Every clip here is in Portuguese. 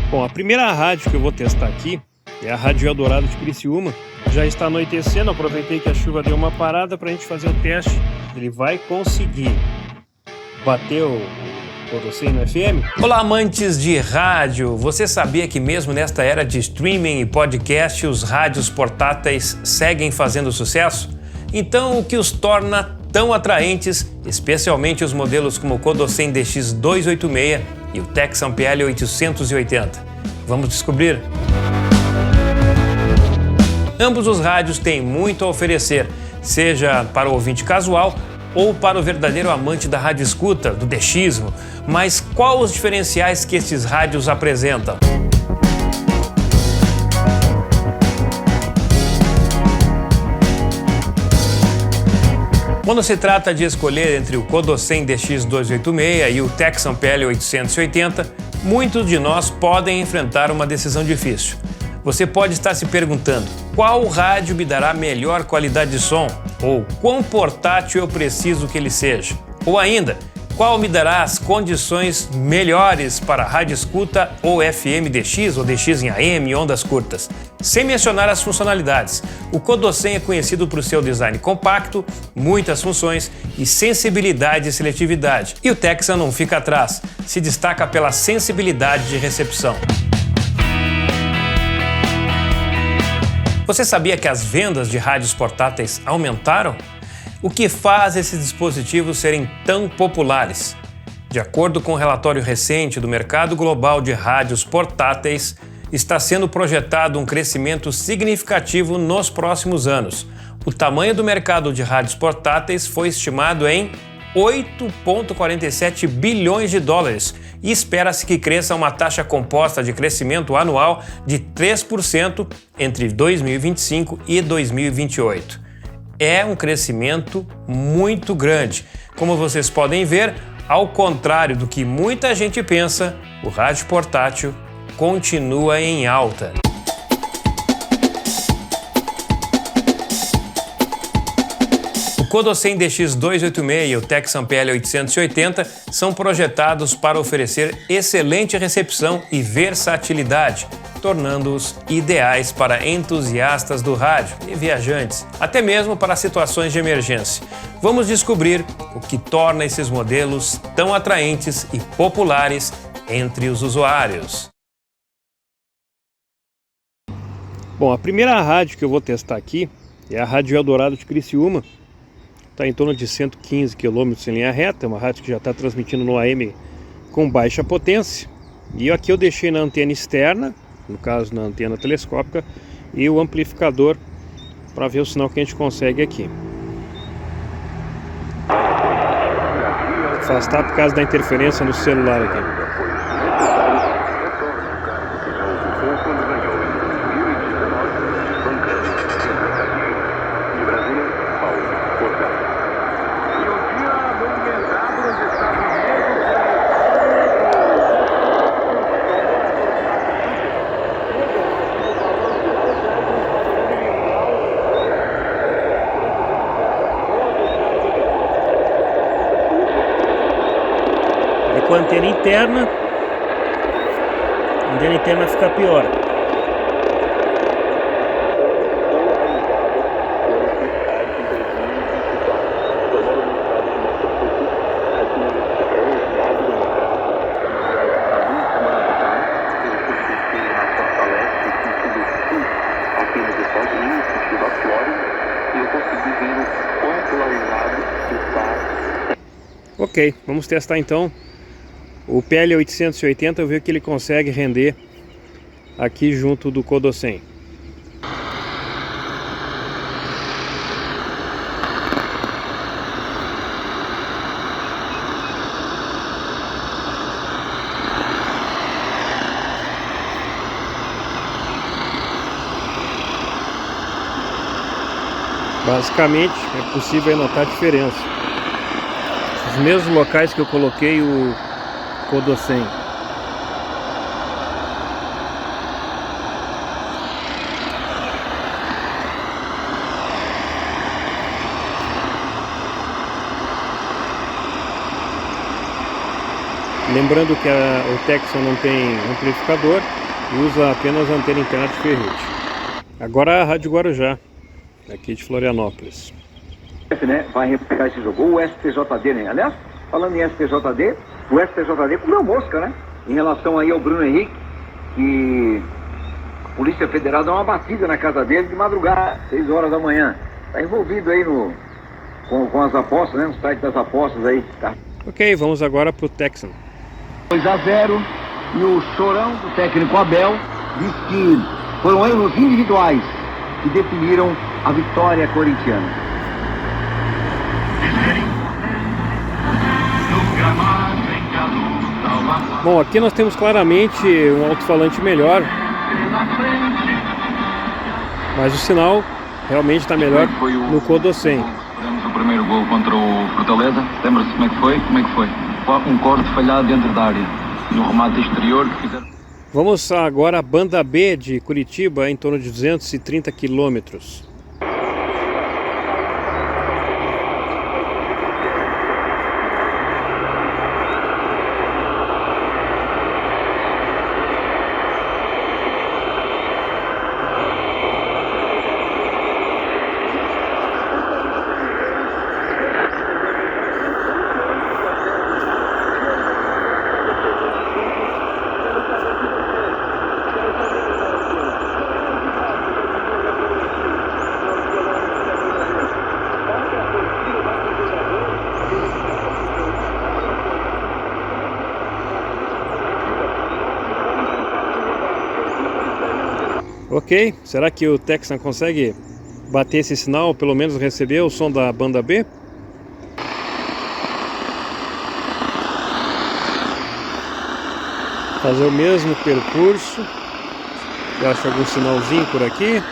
Bom, a primeira rádio que eu vou testar aqui é a Rádio Eldorado de Criciúma. Já está anoitecendo, aproveitei que a chuva deu uma parada para a gente fazer o teste. Ele vai conseguir bater o QODOSEN no FM? Olá, amantes de rádio! Você sabia que mesmo nesta era de streaming e podcast, os rádios portáteis seguem fazendo sucesso? Então, o que os torna tão atraentes, especialmente os modelos como o QODOSEN DX-286 e o TECSUN PL-880? Vamos descobrir? Ambos os rádios têm muito a oferecer, seja para o ouvinte casual ou para o verdadeiro amante da rádio escuta, do DXismo. Mas quais os diferenciais que estes rádios apresentam? Quando se trata de escolher entre o QODOSEN DX-286 e o TECSUN PL-880, muitos de nós podem enfrentar uma decisão difícil. Você pode estar se perguntando: qual rádio me dará melhor qualidade de som? Ou quão portátil eu preciso que ele seja? Ou ainda, qual me dará as condições melhores para rádio escuta ou FM DX ou DX em AM, ondas curtas? Sem mencionar as funcionalidades, o QODOSEN é conhecido por seu design compacto, muitas funções e sensibilidade e seletividade. E o TECSUN não fica atrás, se destaca pela sensibilidade de recepção. Você sabia que as vendas de rádios portáteis aumentaram? O que faz esses dispositivos serem tão populares? De acordo com um relatório recente do mercado global de rádios portáteis, está sendo projetado um crescimento significativo nos próximos anos. O tamanho do mercado de rádios portáteis foi estimado em 8,47 bilhões de dólares e espera-se que cresça uma taxa composta de crescimento anual de 3% entre 2025 e 2028. É um crescimento muito grande. Como vocês podem ver, ao contrário do que muita gente pensa, o rádio portátil continua em alta. O QODOSEN DX-286 e o TECSUN PL-880 são projetados para oferecer excelente recepção e versatilidade, tornando-os ideais para entusiastas do rádio e viajantes, até mesmo para situações de emergência. Vamos descobrir o que torna esses modelos tão atraentes e populares entre os usuários. Bom, a primeira rádio que eu vou testar aqui é a Rádio Eldorado de Criciúma. Está em torno de 115 km em linha reta, é uma rádio que já está transmitindo no AM com baixa potência. E aqui eu deixei na antena externa, no caso na antena telescópica, e o amplificador para ver o sinal que a gente consegue aqui. Afastar por causa da interferência no celular aqui. Com a antena interna fica pior. Ok, vamos testar então o PL-880, eu ver o que ele consegue render aqui junto do QODOSEN. Basicamente é possível notar a diferença. Os mesmos locais que eu coloquei o QODOSEN. Lembrando que o TECSUN não tem amplificador e usa apenas a antena interna de ferrite. Agora a Rádio Guarujá, aqui de Florianópolis. Né, vai replicar esse jogo, o STJD, né? Aliás, falando em STJD, o STJD comeu mosca, né? Em relação aí ao Bruno Henrique, que a Polícia Federal dá uma batida na casa dele de madrugada, 6 horas da manhã. Tá envolvido aí com as apostas, né? No site das apostas aí. Tá? Ok, vamos agora pro TECSUN. 2-0, e o chorão do técnico Abel diz que foram erros individuais que definiram a vitória corintiana. Bom, aqui nós temos claramente um alto-falante melhor, mas o sinal realmente está melhor no QODOSEN. O primeiro gol contra o Fortaleza, lembra-se como é que foi? Como é que foi? Um corte falhado dentro da área, no remate exterior que fizeram. Vamos agora à banda B de Curitiba, em torno de 230 quilômetros. Ok, será que o TECSUN consegue bater esse sinal, ou pelo menos receber o som da banda B? Fazer o mesmo percurso. Eu acho algum sinalzinho por aqui.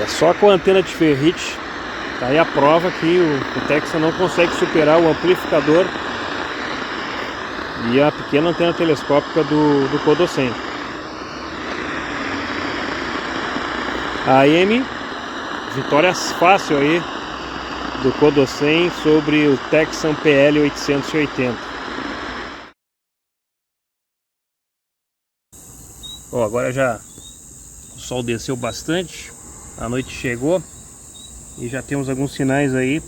É só com a antena de ferrite. Tá aí a prova que o TECSUN não consegue superar o amplificador e a pequena antena telescópica do QODOSEN. AM, vitória fácil aí do QODOSEN sobre o TECSUN PL-880. Ó, agora já o sol desceu bastante, a noite chegou e já temos alguns sinais aí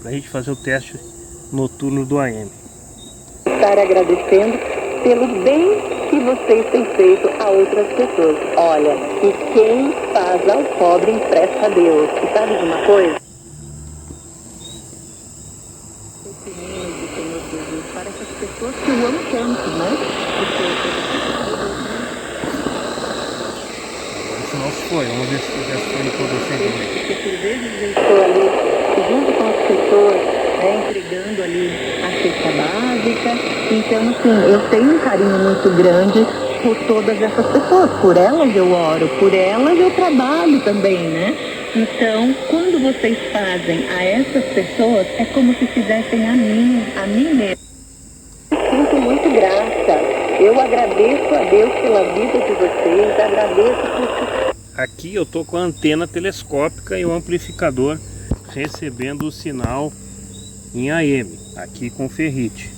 para a gente fazer o teste noturno do AM. Estar agradecendo pelo bem que vocês têm feito a outras pessoas. Olha, e quem faz ao pobre empresta a Deus. E sabe de uma coisa? Esse mundo, Senhor Jesus, para essas pessoas que eu amo tanto, né? Agora o sinal se foi, vamos ver se foi no QODOSEN também. Porque por vezes eu estou ali junto com as pessoas, entregando ali a cesta básica. Então, assim, eu tenho um carinho muito grande por todas essas pessoas. Por elas eu oro, por elas eu trabalho também, né? Então, quando vocês fazem a essas pessoas, é como se fizessem a mim mesmo. Sinto muito grata. Eu agradeço a Deus pela vida de vocês, agradeço por... Aqui eu tô com a antena telescópica e o amplificador recebendo o sinal em AM, aqui com ferrite.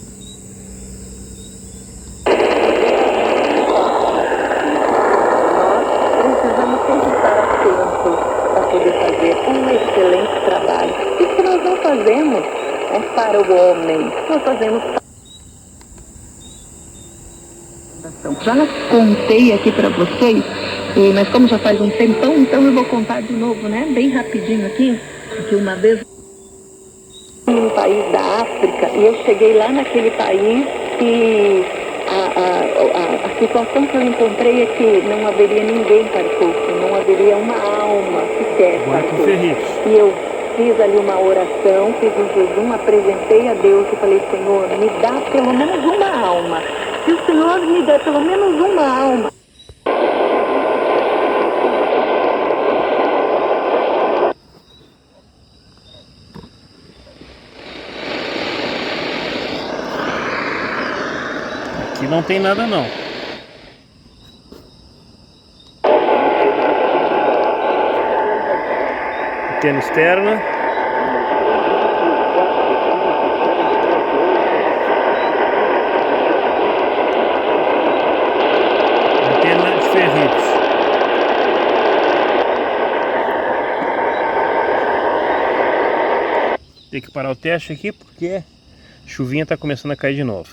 Nós precisamos sempre estar atentos para poder fazer um excelente trabalho. Isso que nós não fazemos é para o homem, nós fazemos para... Já contei aqui para vocês, mas como já faz um tempão, então eu vou contar de novo, né? Bem rapidinho aqui, que uma vez em um país da África, e eu cheguei lá naquele país e a situação que eu encontrei é que não haveria ninguém para o culto, não haveria uma alma sequer para o culto. E eu fiz ali uma oração, fiz um jejum, apresentei a Deus e falei, Senhor, me dá pelo menos uma alma. Se o Senhor me der pelo menos uma alma, Aqui não tem nada não. Antena externa. parar o teste aqui porque a chuvinha está começando a cair de novo.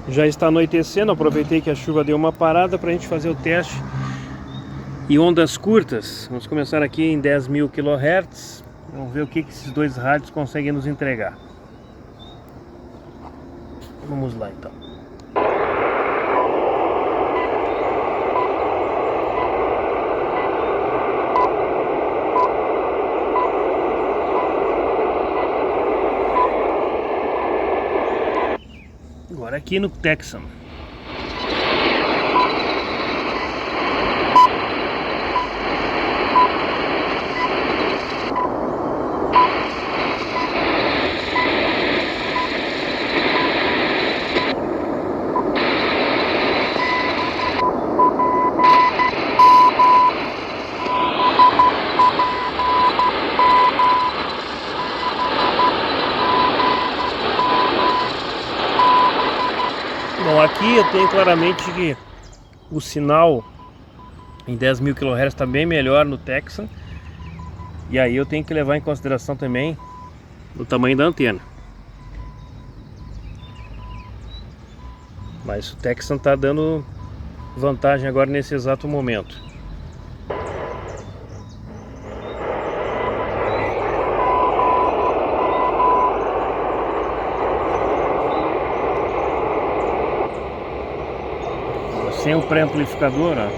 Já está anoitecendo, aproveitei que a chuva deu uma parada para a gente fazer o teste. E ondas curtas, vamos começar aqui em 10.000 kHz. Vamos ver o que esses dois rádios conseguem nos entregar. Vamos lá então. Agora aqui no TECSUN. Bom, aqui eu tenho claramente que o sinal em 10.000 kHz está bem melhor no TECSUN. E aí eu tenho que levar em consideração também o tamanho da antena. Mas o TECSUN está dando vantagem agora nesse exato momento. Sem o pré-amplificador, ó,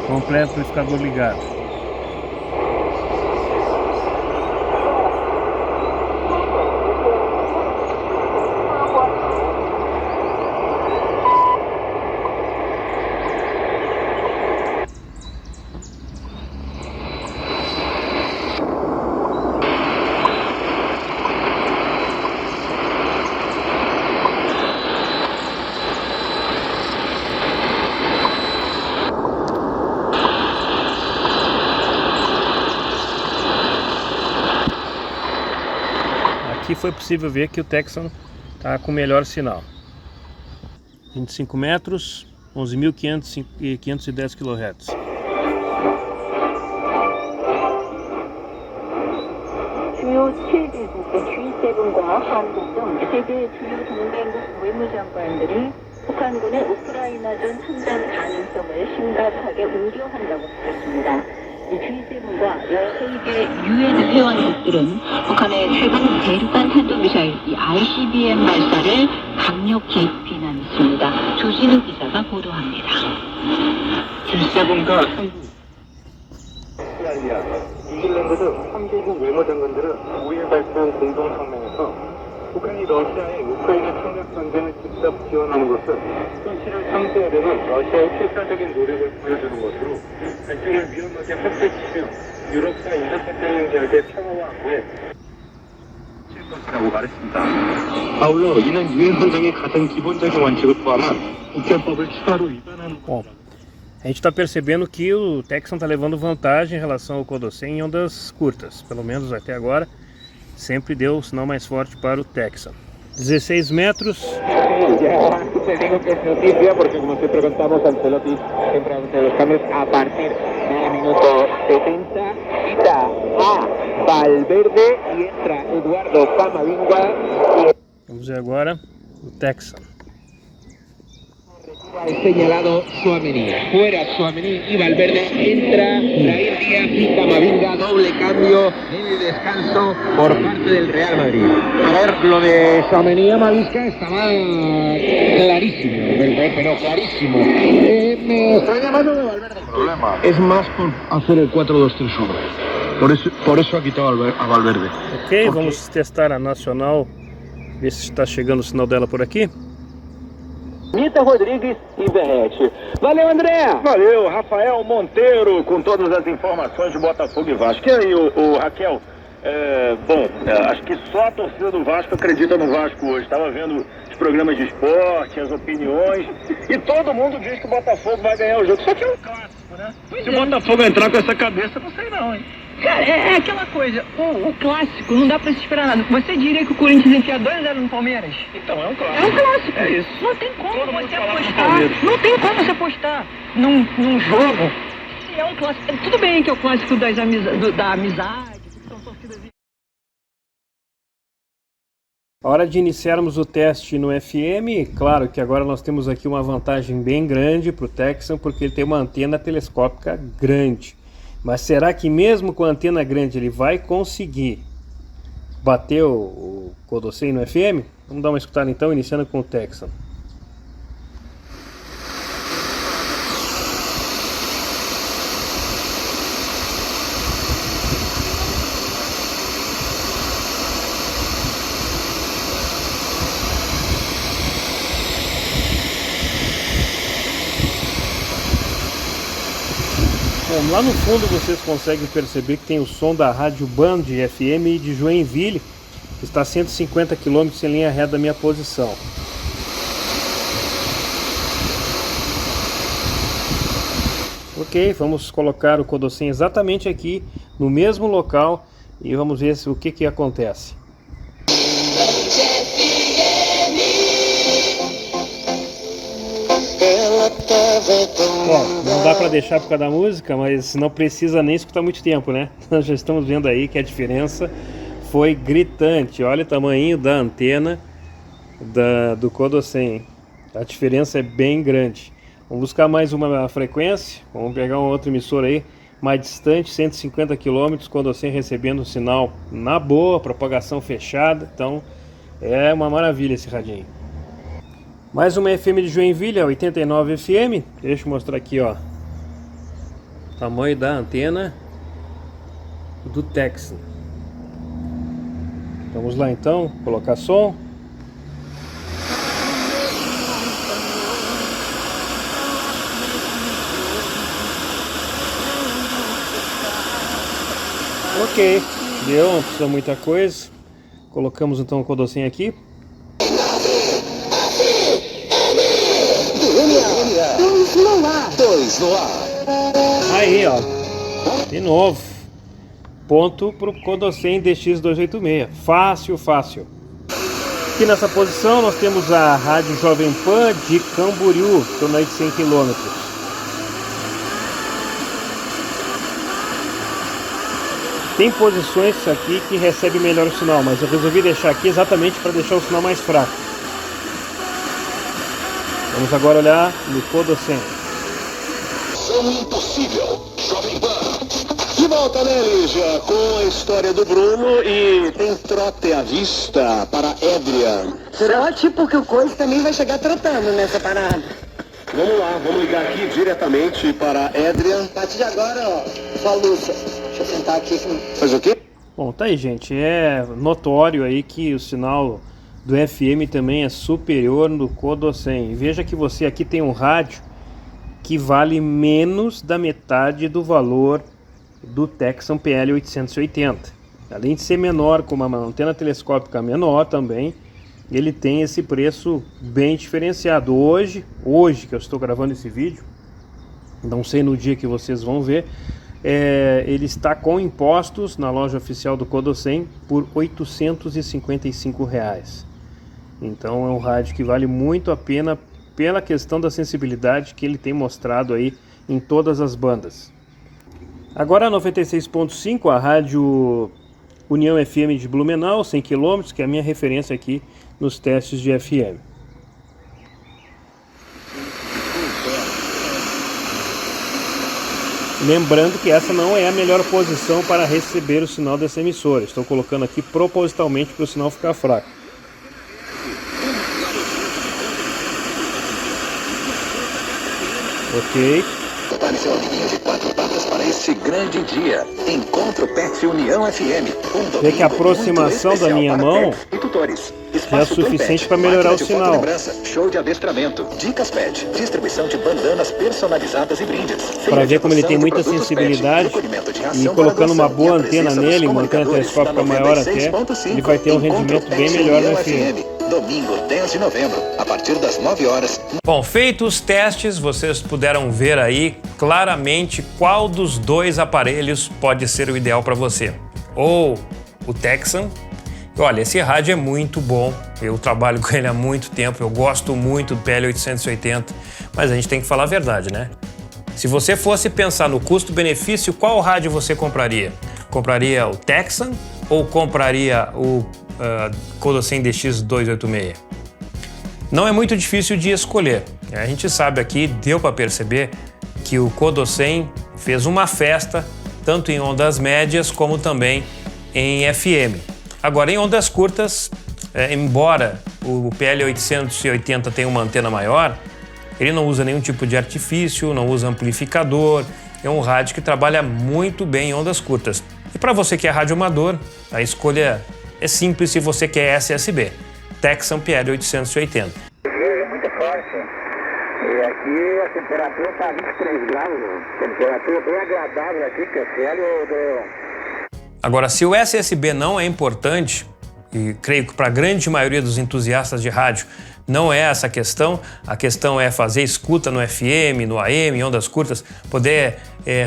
com o pré-amplificador ligado. Aqui foi possível ver que o TECSUN está com melhor sinal. 25 metros, 11.510 kHz. 주요 7개국의 G7과 한국 등 세계 주요 동맹국 외무장관들이 북한군의 우크라이나전 참전 가능성을 심각하게 우려한다고 밝혔습니다. G7과 13개 유엔 회원국들은 북한의 최근 대륙간 탄도미사일 ICBM 발사를 강력히 비난했습니다. 조진우 기자가 보도합니다. G7과 오스트레일리아, 뉴질랜드 등 3개국 외무장관들은 5일 발표한 공동성명에서 북한이 러시아의 우크라이나侵略전쟁을 직접 지원하는 것은 현실을 상쇄하려는 러시아의 필사적인 노력을 보여주는 것으로 발전을 위험하게 확대시키며 유럽과 인도太平洋지역의 평화와 안보에 칠 것이라고 말했습니다. 아울러 이는 유엔 헌장의 가장 기본적인 원칙을 포함한 국제법을 추가로 위반하는 Bom, a gente está percebendo que o TECSUN está levando vantagem em relação ao QODOSEN em ondas curtas, pelo menos até agora. Sempre deu o sinal mais forte para o TECSUN. 16 metros. Ya te digo que es noticia porque como siempre contamos al Pelotis siempre hace los cambios a partir del minuto 70. Quita a Valverde y entra Eduardo Camavinga. Vamos ver agora o TECSUN. El señalado Tchouaméni. Fuera Tchouaméni y Valverde. Entra Brahim Díaz y Camavinga. Doble cambio en el descanso por parte del Real Madrid. A ver, lo de Tchouaméni a Mavisca estaba clarísimo, pero clarísimo. Me extraña más lo de Valverde. El problema es más por hacer el 4-2-3-1. Por eso ha quitado a Valverde. Ok, vamos testar a nacional. Ver se está chegando o sinal dela por aqui. Nita Rodrigues e Verrete. Valeu, André! Valeu, Rafael Monteiro, com todas as informações de Botafogo e Vasco. E aí, o Raquel? Acho que só a torcida do Vasco acredita no Vasco hoje. Estava vendo os programas de esporte, as opiniões, e todo mundo diz que o Botafogo vai ganhar o jogo. Só que é um clássico, né? Se o Botafogo entrar com essa cabeça, não sei não, hein? Cara, é aquela coisa, o clássico, não dá pra se esperar nada. Você diria que o Corinthians enfia 2-0 no Palmeiras? Então, é um clássico. É um clássico. É isso. Não tem como Todo mundo você fala do apostar. Palmeiras. Não tem como você apostar num jogo que é um clássico. Tudo bem que é o clássico da amizade, que são torcidas. A hora de iniciarmos o teste no FM, claro que agora nós temos aqui uma vantagem bem grande para o TECSUN, porque ele tem uma antena telescópica grande. Mas será que mesmo com a antena grande ele vai conseguir bater o QODOSEN no FM? Vamos dar uma escutada então, iniciando com o TECSUN. Bom, lá no fundo vocês conseguem perceber que tem o som da Rádio Band FM de Joinville, que está a 150 km em linha reta da minha posição. Ok, vamos colocar o QODOSEN exatamente aqui, no mesmo local, e vamos ver o que acontece. Bom, não dá para deixar por causa da música, mas não precisa nem escutar muito tempo, né? Nós já estamos vendo aí que a diferença foi gritante. Olha o tamanho da antena do QODOSEN. A diferença é bem grande. Vamos buscar mais uma frequência. Vamos pegar um outro emissor aí mais distante, 150 km, QODOSEN recebendo o sinal na boa, propagação fechada. Então é uma maravilha esse radinho. Mais uma FM de Joinville, a 89 FM. Deixa eu mostrar aqui, ó, tamanho da antena do TECSUN. Vamos lá então, colocar som. Ok, deu, não precisa muita coisa. Colocamos então o QODOSEN aqui. Dois no ar. Aí, ó, de novo, ponto para o QODOSEN DX-286, fácil, fácil. Aqui nessa posição nós temos a Rádio Jovem Pan de Camboriú, em torno de 100 km. Tem posições aqui que recebe melhor o sinal, mas eu resolvi deixar aqui exatamente para deixar o sinal mais fraco. Vamos agora olhar no QODOSEN. Missão impossível, Jovem Pan. De volta, né, Lígia, com a história do Bruno e tem trote à vista para Adrian. Trote porque o coisa também vai chegar trotando nessa parada. Vamos lá, vamos ligar aqui diretamente para Adrian. A partir de agora, ó, só Lúcia. Deixa eu sentar aqui. Faz o quê? Bom, tá aí, gente, é notório aí que o sinal do FM também é superior no QODOSEN. Veja que você aqui tem um rádio que vale menos da metade do valor do TECSUN PL-880. Além de ser menor, com uma antena telescópica menor também, ele tem esse preço bem diferenciado. Hoje que eu estou gravando esse vídeo, não sei no dia que vocês vão ver, ele está com impostos na loja oficial do QODOSEN por R$ 855. Então é um rádio que vale muito a pena pela questão da sensibilidade que ele tem mostrado aí em todas as bandas. Agora a 96.5, a Rádio União FM de Blumenau, 100 km, que é a minha referência aqui nos testes de FM. Lembrando que essa não é a melhor posição para receber o sinal dessa emissora. Estou colocando aqui propositalmente para o sinal ficar fraco. Ok. Prepare seu amiguinho de 4 patas para este grande dia. Encontro Pet União FM. Vê que a aproximação da minha mão já é suficiente para melhorar o sinal. Show de adestramento, dicas pet, distribuição de bandanas personalizadas e brindes. Para ver como ele tem muita sensibilidade e colocando uma boa antena nele, uma antena telescópica maior até, ele vai ter um rendimento bem melhor no FM. Domingo 10 de novembro, a partir das 9 horas. Bom, feitos os testes, vocês puderam ver aí claramente qual dos dois aparelhos pode ser o ideal para você. Ou o TECSUN. Olha, esse rádio é muito bom, eu trabalho com ele há muito tempo, eu gosto muito do PL-880, mas a gente tem que falar a verdade, né? Se você fosse pensar no custo-benefício, qual rádio você compraria? Compraria o TECSUN ou compraria o QODOSEN DX-286? Não é muito difícil de escolher. A gente sabe aqui, deu para perceber que o QODOSEN fez uma festa tanto em ondas médias como também em FM. Agora, em ondas curtas, embora o PL-880 tenha uma antena maior, ele não usa nenhum tipo de artifício, não usa amplificador, é um rádio que trabalha muito bem em ondas curtas. E para você que é rádio amador, a escolha é simples se você quer SSB, TECSUN PL-880. É muito forte. E aqui a temperatura está 23 graus, temperatura bem agradável aqui, que é sério. Agora, se o SSB não é importante, e creio que para a grande maioria dos entusiastas de rádio não é essa a questão é fazer escuta no FM, no AM, em ondas curtas, poder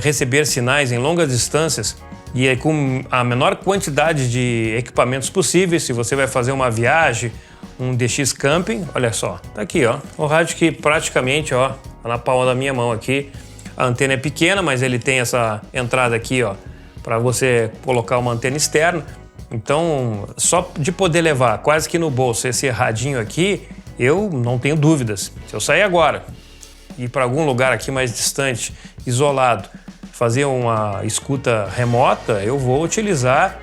receber sinais em longas distâncias e com a menor quantidade de equipamentos possíveis. Se você vai fazer uma viagem, um DX Camping, olha só, tá aqui, ó, o rádio que praticamente, ó, tá na palma da minha mão aqui. A antena é pequena, mas ele tem essa entrada aqui, ó, para você colocar uma antena externa. Então, só de poder levar quase que no bolso esse radinho aqui, eu não tenho dúvidas. Se eu sair agora e ir para algum lugar aqui mais distante, isolado, fazer uma escuta remota, eu vou utilizar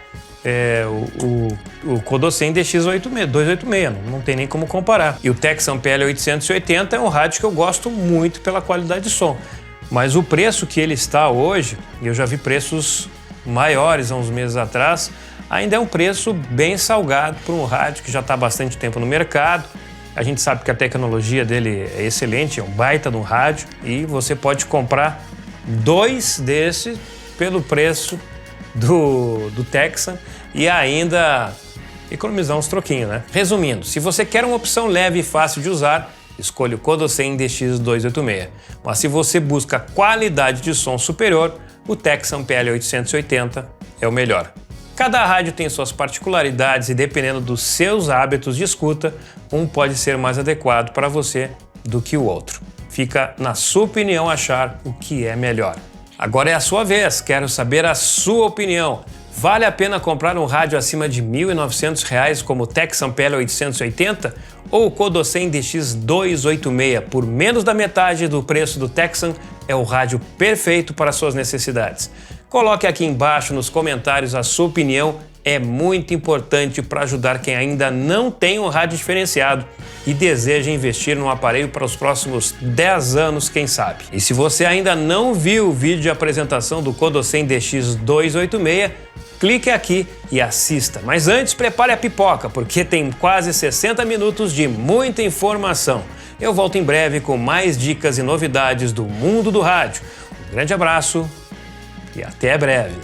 o QODOSEN DX-286, não tem nem como comparar. E o TECSUN PL-880 é um rádio que eu gosto muito pela qualidade de som. Mas o preço que ele está hoje, eu já vi preços maiores há uns meses atrás, ainda é um preço bem salgado para um rádio que já está há bastante tempo no mercado. A gente sabe que a tecnologia dele é excelente, é um baita de um rádio e você pode comprar 2 desses pelo preço do TECSUN e ainda economizar uns troquinhos, né? Resumindo, se você quer uma opção leve e fácil de usar, escolha o QODOSEN DX-286. Mas se você busca qualidade de som superior, o TECSUN PL-880 é o melhor. Cada rádio tem suas particularidades e dependendo dos seus hábitos de escuta, um pode ser mais adequado para você do que o outro. Fica na sua opinião achar o que é melhor. Agora é a sua vez, quero saber a sua opinião. Vale a pena comprar um rádio acima de R$ 1.900 como o TECSUN PL-880 ou o QODOSEN DX-286 por menos da metade do preço do TECSUN? É o rádio perfeito para suas necessidades. Coloque aqui embaixo nos comentários a sua opinião, é muito importante para ajudar quem ainda não tem um rádio diferenciado e deseja investir num aparelho para os próximos 10 anos, quem sabe. E se você ainda não viu o vídeo de apresentação do QODOSEN DX-286, clique aqui e assista. Mas antes, prepare a pipoca, porque tem quase 60 minutos de muita informação. Eu volto em breve com mais dicas e novidades do mundo do rádio. Um grande abraço e até breve.